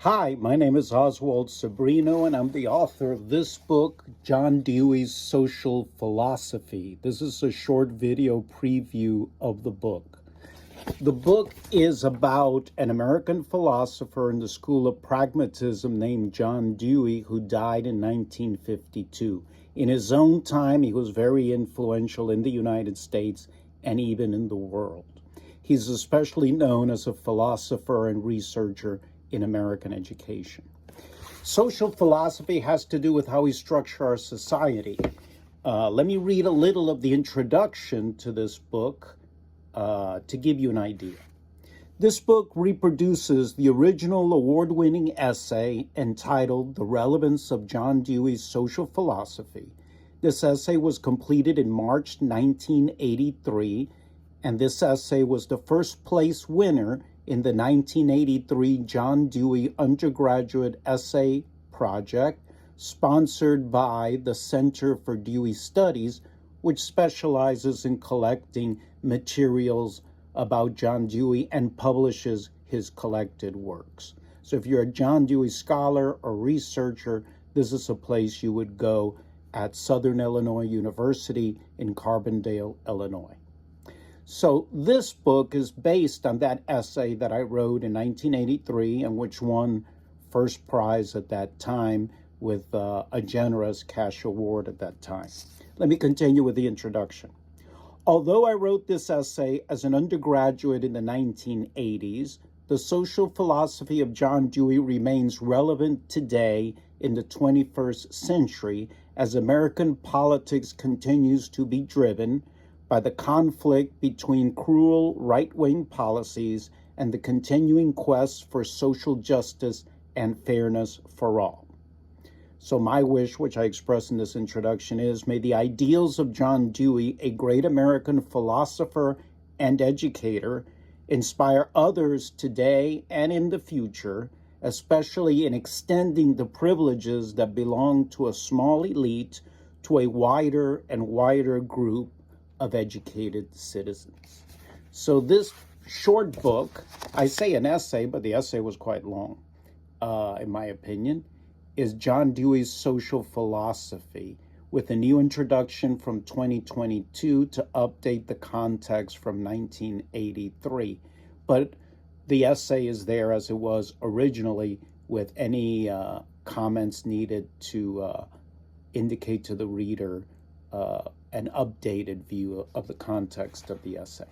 Hi, my name is Oswald Sabrino, and I'm the author of this book, John Dewey's Social Philosophy. This is a short video preview of the book. The book is about an American philosopher in the School of Pragmatism named John Dewey, who died in 1952. In his own time, he was very influential in the United States and even in the world. He's especially known as a philosopher and researcher in American education. Social philosophy has to do with how we structure our society. Let me read a little of the introduction to this book to give you an idea. This book reproduces the original award-winning essay entitled The Relevance of John Dewey's Social Philosophy. This essay was completed in March 1983, and this essay was the first place winner in the 1983 John Dewey Undergraduate Essay Project, sponsored by the Center for Dewey Studies, which specializes in collecting materials about John Dewey and publishes his collected works. So if you're a John Dewey scholar or researcher, this is a place you would go at Southern Illinois University in Carbondale, Illinois. So this book is based on that essay that I wrote in 1983 and which won first prize at that time with a generous cash award at that time. Let me continue with the introduction. Although I wrote this essay as an undergraduate in the 1980s, the social philosophy of John Dewey remains relevant today in the 21st century as American politics continues to be driven by the conflict between cruel right-wing policies and the continuing quest for social justice and fairness for all. So my wish, which I express in this introduction, is may the ideals of John Dewey, a great American philosopher and educator, inspire others today and in the future, especially in extending the privileges that belong to a small elite to a wider and wider group of educated citizens. So this short book, I say an essay, but the essay was quite long, in my opinion, is John Dewey's Social Philosophy, with a new introduction from 2022 to update the context from 1983. But the essay is there as it was originally, with any comments needed to indicate to the reader an updated view of the context of the essay.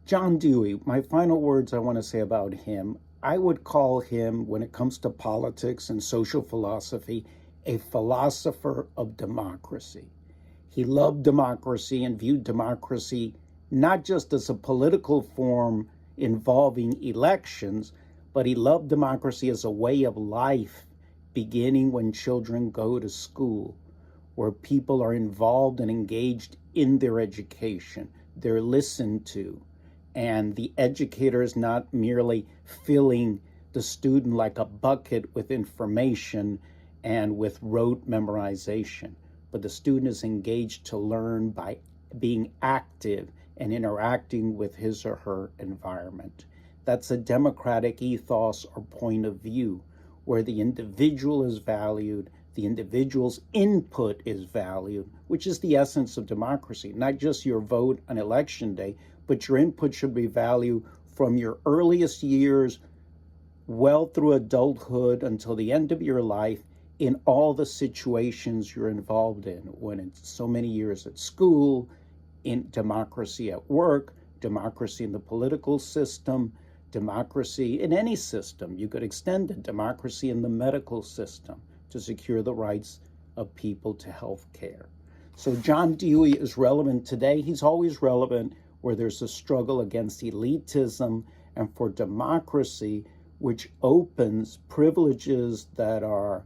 John Dewey, my final words I want to say about him, I would call him, when it comes to politics and social philosophy, a philosopher of democracy. He loved democracy and viewed democracy not just as a political form involving elections, but he loved democracy as a way of life, beginning when children go to school, where people are involved and engaged in their education. They're listened to, and the educator is not merely filling the student like a bucket with information and with rote memorization, but the student is engaged to learn by being active and interacting with his or her environment. That's a democratic ethos or point of view, where the individual is valued, the individual's input is valued, which is the essence of democracy. Not just your vote on election day, but your input should be valued from your earliest years well through adulthood until the end of your life in all the situations you're involved in, when it's so many years at school, in democracy at work, democracy in the political system, democracy in any system. You could extend it, democracy in the medical system, to secure the rights of people to health care. So John Dewey is relevant today. He's always relevant where there's a struggle against elitism and for democracy, which opens privileges that are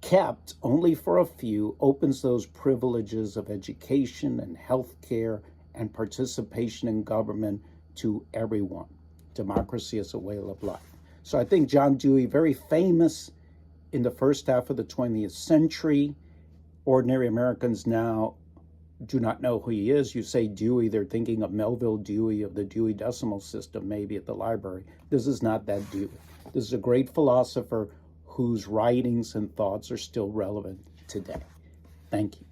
kept only for a few, opens those privileges of education and health care and participation in government to everyone. Democracy is a way of life. So I think John Dewey, very famous in the first half of the 20th century. Ordinary Americans now do not know who he is. You say Dewey, they're thinking of Melville Dewey of the Dewey Decimal System, maybe at the library. This is not that Dewey. This is a great philosopher whose writings and thoughts are still relevant today. Thank you.